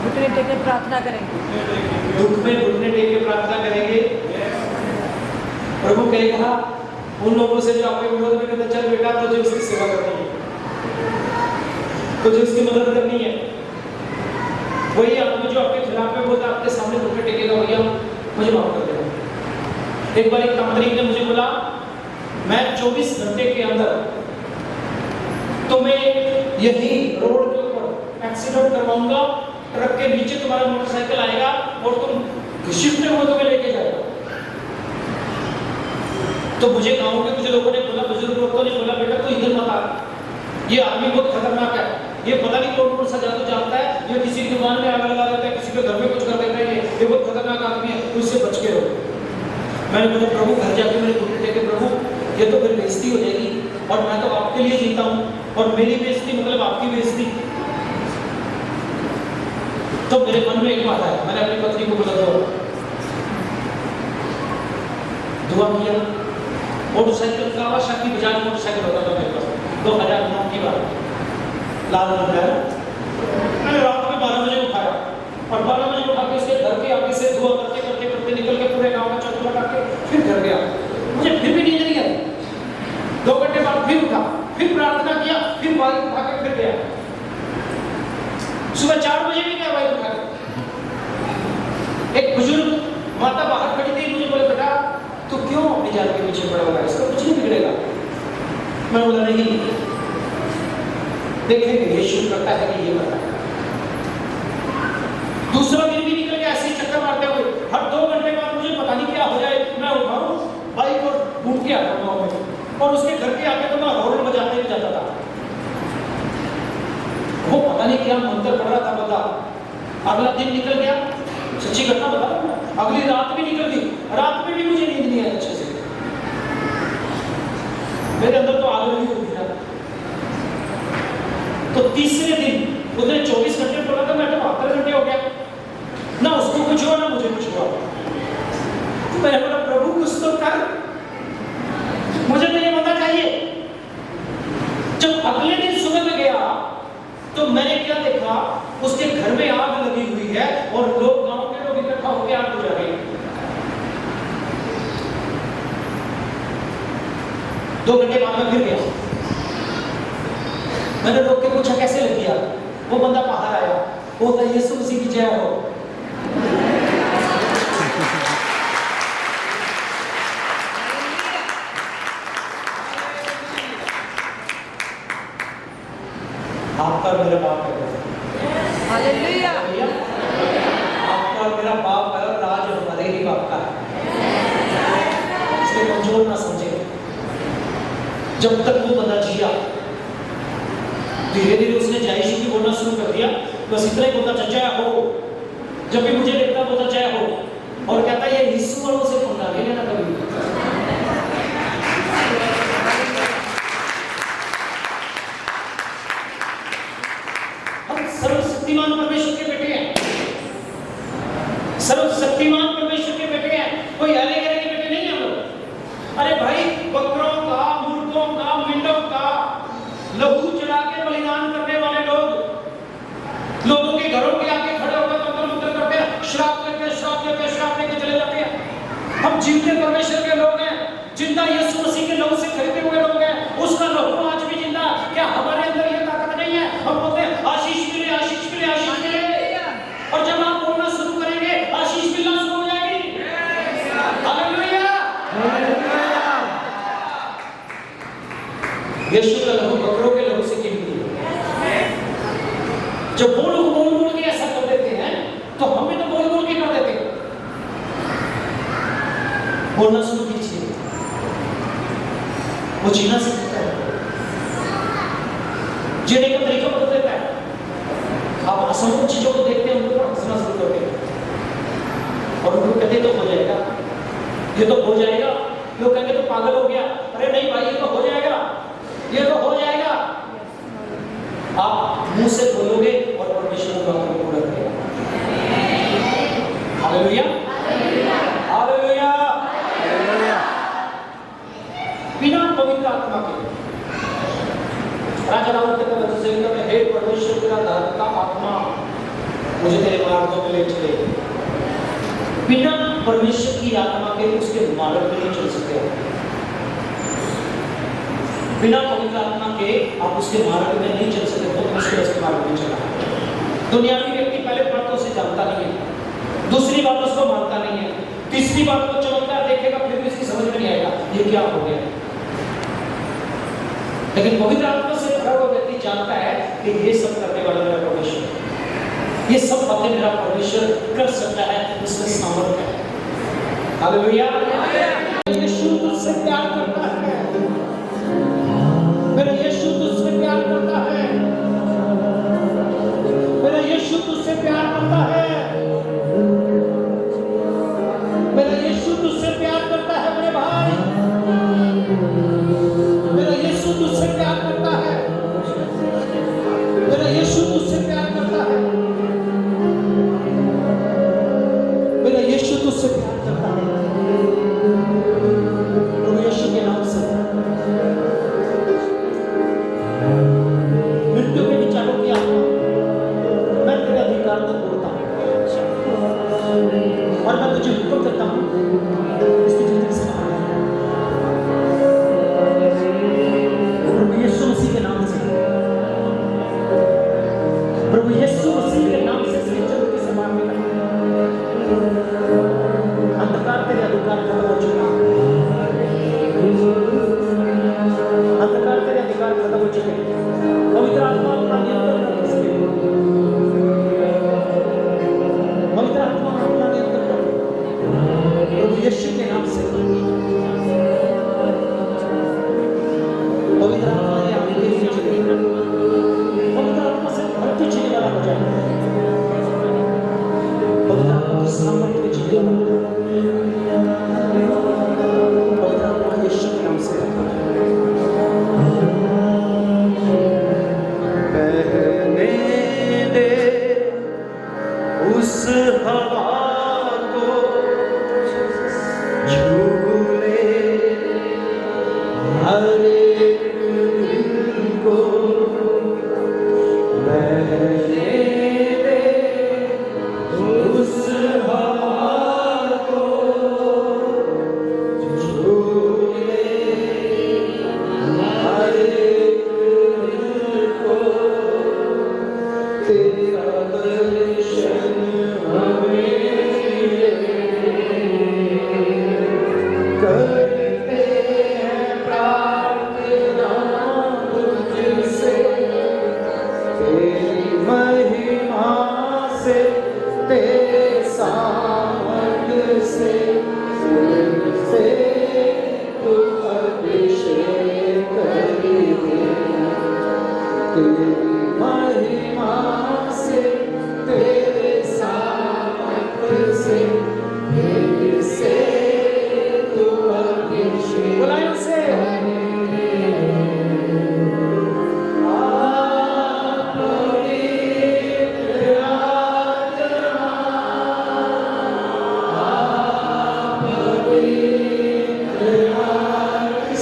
घुटने टेक के प्रार्थना करेंगे, दुख में घुटने टेक के प्रार्थना करेंगे। प्रभु कहेगा उन लोगों से जो आपके विरोध में कहते चल बेटा तुझे उसकी सेवा करनी है, तुझे उसकी मदद करनी है। वही आदमी जो आपके खिलाफ में बोलता आपके सामने घुटने टेकेगा, भैया मुझे माफ कर देना। एक बार एक तांत्रिक ने मुझे बोला मैं 24 घंटे के अंदर तुम्हें यही रोड के ऊपर एक्सीडेंट करवाऊंगा, ट्रक के नीचे तुम्हारा मोटरसाइकिल आएगा और तुम शिफ्ट में वो तुम्हें लेके जाएगा। तो मुझे गांव के कुछ लोगों ने बोला, बुजुर्ग लोगों ने बोला बेटा तू इधर मत आ, ये आदमी बहुत खतरनाक है, ये पता नहीं कौन कौन सा जादू जानता है, ये किसी की दुकान में आग लगा देता है, किसी के घर में कुछ कर देता है, ये बहुत खतरनाक आदमी है, तो इससे बच के रहो। मैंने बोला प्रभु घर जाके मैंने घुटने टेके, प्रभु ये तो फिर बेइज्जती हो जाएगी और मैं तो आपके लिए जीता हूँ और मेरी बेइज्जती मतलब आपकी बेइज्जती। तो मेरे मन में एक बात आया, मैंने अपनी पत्नी को बोला दुआ किया। मोटरसाइकिल का शाकी बजाज मोटरसाइकिल होता था मेरे पास, 2009 की बात, लाल रंग का। मैंने रात में 12 बजे उठाया और 12 बजे उठा के उसके घर के आगे से दुआ करते करते करते निकल के पूरे गांव में चौक लगा के फिर घर गया। मुझे फिर भी नींद नहीं आई। 2 घंटे बाद फिर उठा, फिर प्रार्थना किया, फिर बाइक उठा के फिर गया। सुबह 4 बजे भी गया बाइक उठा के। एक बुजुर्ग माता बाहर खड़ी थी, मुझे बोले बेटा तो क्यों अपनी जान के पीछे पड़ा हुआ है, इसका कुछ नहीं बिगड़ेगा। मैं बोला नहीं, देखेंगे यीशु करता है कि ये करता है। दूसरा दिन भी निकल गया ऐसे ही चक्कर मारते हुए। हर 2 घंटे बाद मुझे पता नहीं क्या हो जाए, मैं उठाऊं बाइक और घूम के आता हूं और उसके घर के आगे तो मैं हॉर्न बजाते हुए जाता था। वो पता नहीं क्या मंत्र पढ़ रहा था बता। अगला दिन निकल गया, सच्ची घटना बता रहा हूं। अगली रात भी निकल गई, रात में भी मुझे नींद नहीं आई अच्छे से। मेरे अंदर तो आग लगी हुई थी। तो तीसरे दिन उसने 24 घंटे बोला था, मैं तो 72 घंटे हो गया, ना उसको कुछ हुआ ना मुझे कुछ हुआ। मैंने बोला प्रभु कुछ तो कर, मुझे तो ये पता चाहिए। जब अगले दिन सुबह में गया तो मैंने क्या देखा, उसके घर में आग लगी हुई है और लोग गांव के लोग इकट्ठा होकर आग बुझा रहे हैं। 2 घंटे बाद में फिर गया, मैंने रोक के पूछा कैसे लगी आग। वो बंदा बाहर आया, वो बोलता यीशु मसीह की जय हो। आपका और मेरा बाप है, हालेलुया। आपका और मेरा बाप है और राज हमारे ही बाप का है, इसलिए कमजोर ना समझे। जब तक वो बंदा जिया, धीरे धीरे उसने जय यीशु की बोलना शुरू कर दिया। बस इतना ही बोलता जय हो, जब भी मुझे देखता बोलता जय हो और कहता ये यीशु वालों से पंगा नहीं लेना कभी। हम सर्वशक्तिमान परमेश्वर के बेटे हैं, सर्वशक्तिमान परमेश्वर के बेटे हैं, कोई हरे गरे के बेटे नहीं हम लोग। अरे भाई बकरों का, मुर्गों का, मिंडों का लहू चढ़ा के बलिदान करने वाले लोग लोगों के घरों के आगे खड़े होकर मंत्र करते हैं, श्राप लेके चले जाते हैं। हम जिंदे परमेश्वर के लोग हैं, जिंदा यीशु मसीह के लहू से खरीदे हुए लोग हैं, उसका लहू आज भी जिंदा। क्या हमारे अंदर ये ताकत नहीं है? हम बोलते हैं आशीष मिले, आशीष मिले, आशीष मिले, और जब आप बोलना शुरू करेंगे आशीष मिलना शुरू हो जाएगी। हालेलुया। यीशु का लहू बकरों के लहू से कीमती है। जब बोल के ऐसा कर देते हैं तो हम भी तो बोल के कर देते हैं। बोलना शुरू कीजिए, वो जीना सीखता है, जीने का तरीका बदल देता है। आप असंभव चीजों को देखते हैं, उनको हंसना शुरू करते हैं और उनको कहते तो हो जाएगा, ये तो हो जाएगा। लोग कहेंगे तो पागल हो गया। अरे नहीं भाई, ये तो हो जाएगा, ये तो हो जाएगा। आप मुंह से बोलोगे और परमेश्वर का आपको पूरा करेगा। Hallelujah, hallelujah. बिना पवित्र आत्मा के राजा दाऊद के तरफ से कहते, हे परमेश्वर तेरा धर्म का आत्मा मुझे तेरे मार्गों में ले चले। बिना परमेश्वर की आत्मा के उसके मार्ग में नहीं चल सकते। बिना पवित्र आत्मा के आप उसके मार्ग में नहीं चल सकते, तो उसके मार्ग में चला। दुनियावी व्यक्ति पहले बात तो उसे जानता नहीं है, दूसरी बात उसको मानता नहीं है, तीसरी बात वो चमत्कार देखेगा फिर भी उसकी समझ में नहीं आएगा ये क्या हो गया। लेकिन पवित्र आत्मा से भरा हुआ व्यक्ति जानता है कि ये सब करने वाला मेरा परमेश्वर, ये सब बातें मेरा परमेश्वर कर सकता है, उसमें सामर्थ्य है। हालेलुया। यीशु तुझसे प्यार करता है, मेरा यीशु तुझसे प्यार करता है, मेरा यीशु तुझसे प्यार करता है, मेरा यीशु तुझसे प्यार करता है मेरे भाई, मेरा यीशु तुझसे प्यार करता है, मेरा यीशु तुझसे प्यार करता है, मेरा यीशु तुझसे प्यार करता है। प्रभु यीशु के नाम से मृत्यु के विचारों की आत्मा मैं तेरे अधिकार को तोड़ता हूं और मैं तुझे हुक्म देता हूं इसकी जिंदगी से बाहर आ। प्रभु यीशु मसीह के नाम से, प्रभु यीशु मसीह के नाम से इसकी जिंदगी से बाहर निकल। अंधकार तेरे अधिकार खत्म हो चुका, अंधकार तेरे अधिकार खत्म हो चुके। पवित्र आत्मा अपना नियंत्रण कर सकते, पवित्र आत्मा अपना नियंत्रण कर प्रभु यीशु के नाम से। पवित्र आत्मा ये आपके लिए चले, पवित्र आत्मा से भर्ती चीने वाला हो जाए, पवित्र आत्मा की सामर्थ्य में चीने वाला, पवित्र आत्मा यीशु के नाम से। उस हवा को झूले हर एक को बहने दे, उस हवा को झूले हर एक को, तेरा दर्शन करते हैं प्रार्थना तुझसे, तेरी महिमा से, तेरे सामर्थ्य से, तुझसे तू अभिषेक करिए, तेरी महिमा से, तेरे सामर्थ्य से, तुझसे तू अभिषेक। बुलाइए उसे।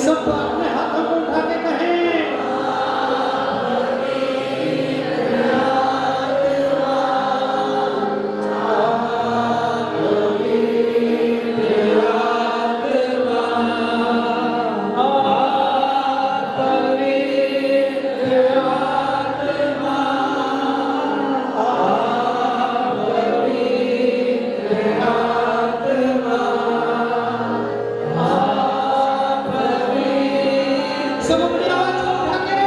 सब अपने हाथों को उठा के कहें, सब अपनी आवाज को उठा के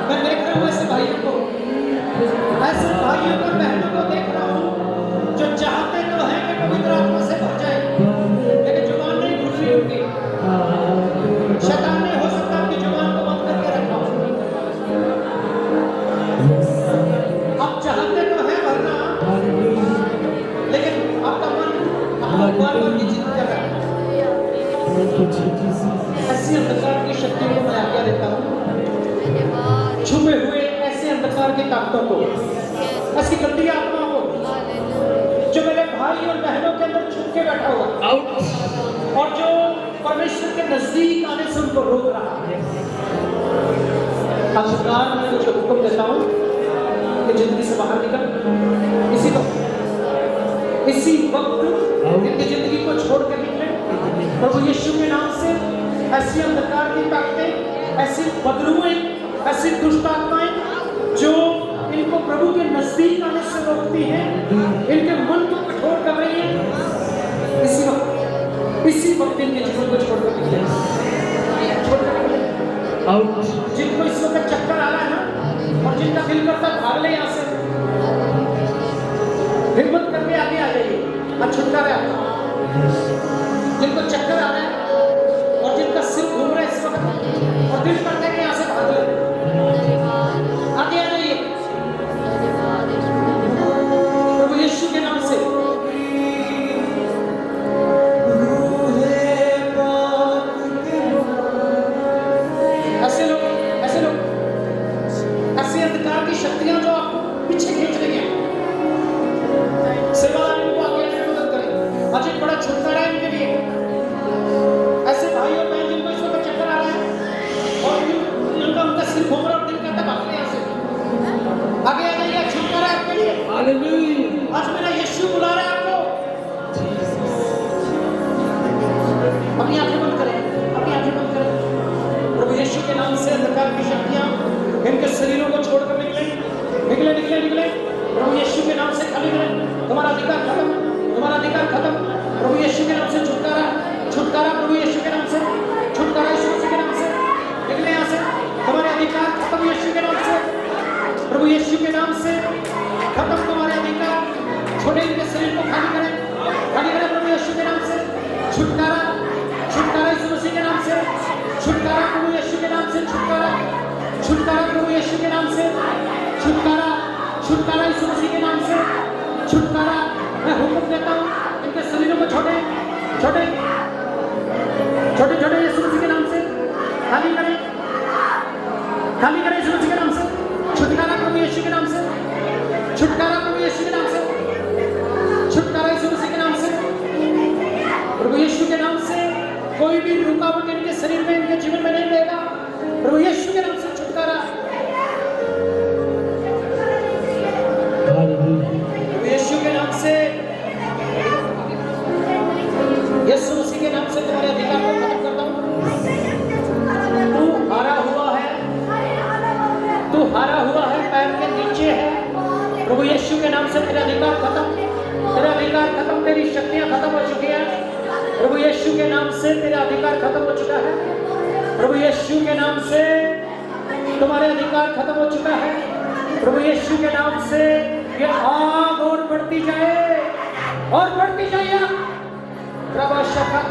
मैं देख रहा हूँ ऐसे भाइयों को, ऐसे भाइयों और बहनों को देख रहा हूँ जो चाहते तो हैं कि पवित्र आत्मा से भर जाए, लेकिन जुबान नहीं खुल रही उनकी। शैतान ने हो सकता है आपकी जुबान को बंद करके रखा हो। आप चाहते तो हैं भरना, लेकिन आपका मन आपको बार-बार की जिद कर रहा है। ऐसी अंधकार की शक्तियों को मैं आज्ञा देता हूँ, छुपे हुए ऐसे अंधकार की ताकतों को, ऐसी गंदी आत्मा को जो मेरे भाई और बहनों के अंदर छुप के बैठा हुआ और जो परमेश्वर के नजदीक आने से उनको रोक रहा है। अंधकार में तुझे हुक्म देता हूँ कि जिंदगी से बाहर निकल, इसी को इसी वक्त इनकी जिंदगी को छोड़कर निकले प्रभु यीशु के नाम से। ऐसी अंधकार की ताकतें, ऐसी बदलुएं, ऐसी दुष्ट आत्माएं जो इनको प्रभु के नजदीक आने से रोकती हैं, इनके मन को कठोर कर रही है, इसी वक्त इनके जीवन को छोड़कर निकले। जिनको इस वक्त चक्कर आ रहा है ना, और जिनका दिल करता है भाग ले यहाँ से, हिम्मत करके आगे आ जाइए और छुटकारा है आपका। जिनको चक्कर आ रहा है और जिनका सिर घूम रहा है इस वक्त और दिल करता है कि यहाँ से भाग ले, आगे आ जाइए प्रभु यीशु के नाम से। ऐसे अंधकार की शक्तियां जो आपको पीछे खींच रही हैं, सेवा इनको आगे आने में मदद करें। आज एक बड़ा छुटकारा है इनके लिए। ऐसे भाई और बहन जिनको इस वक्त चक्कर आ रहा है और उनका सिर घूम रहा है और दिल करता है भागने यहाँ से, आगे आ जाइए, छुटकारा है आपके लिए। हालेलुया। आज मेरा यीशु बुला रहा है आपको। अपनी आंखें बंद करें, अपनी आंखें बंद करें। प्रभु यीशु के नाम से अंधकार की शक्तियां इनके शरीरों को छोड़कर निकले, निकले, निकले, निकले। प्रभु यीशु के नाम से खाली करें। तुम्हारा अधिकार खत्म, तुम्हारा अधिकार खत्म। प्रभु यीशु के नाम से छुटकारा, छुटकारा प्रभु यीशु के नाम से, छुटकारा यीशु मसीह के नाम से। निकले यहाँ से, तुम्हारे अधिकार खत्म यीशु के नाम से, प्रभु यीशु के नाम से खत्म तुम्हारे अधिकार। छोटे इनके शरीर को खाली करें, खाली करें प्रभु यीशु के नाम से। छुटकारा, छुटकारा यीशु मसीह के नाम से, छुटकारा प्रभु यीशु के नाम से, छुटकारा, छुटकारा प्रभु यीशु के नाम से, छुटकारा, छुटकारा यीशु मसीह के नाम से, छुटकारा। मैं हुक्म देता हूँ इनके शरीरों को छोटे छोटे छोटे छोटे यीशु मसीह के नाम से खाली करें, खाली करें यीशु मसीह के नाम से। छुटकारा प्रभु यीशु के नाम से, छुटकारा प्रभु यीशु के नाम से, छुटकारा यीशु मसीह के नाम से, प्रभु यीशु के नाम से। कोई भी रुकावट इनके शरीर में, इनके जीवन में नहीं रहेगा। प्रभु यीशु के नाम से छुटकारा, प्रभु यीशु के नाम से, यीशु मसीह के नाम से तुम्हारे अधिकार को खत्म करता हूँ। तू हारा हुआ है, तू हारा हुआ है, पैर के नीचे है। प्रभु यीशु के नाम से तेरा अधिकार खत्म, तेरा अधिकार खत्म, तेरी शक्तियां खत्म हो चुकी हैं। प्रभु यीशु के नाम से तेरा अधिकार खत्म हो चुका है। प्रभु यीशु के नाम से तुम्हारे अधिकार खत्म हो चुका है। प्रभु यीशु के नाम से ये आग और बढ़ती जाए, और बढ़ती जाए। प्रभु शक्ति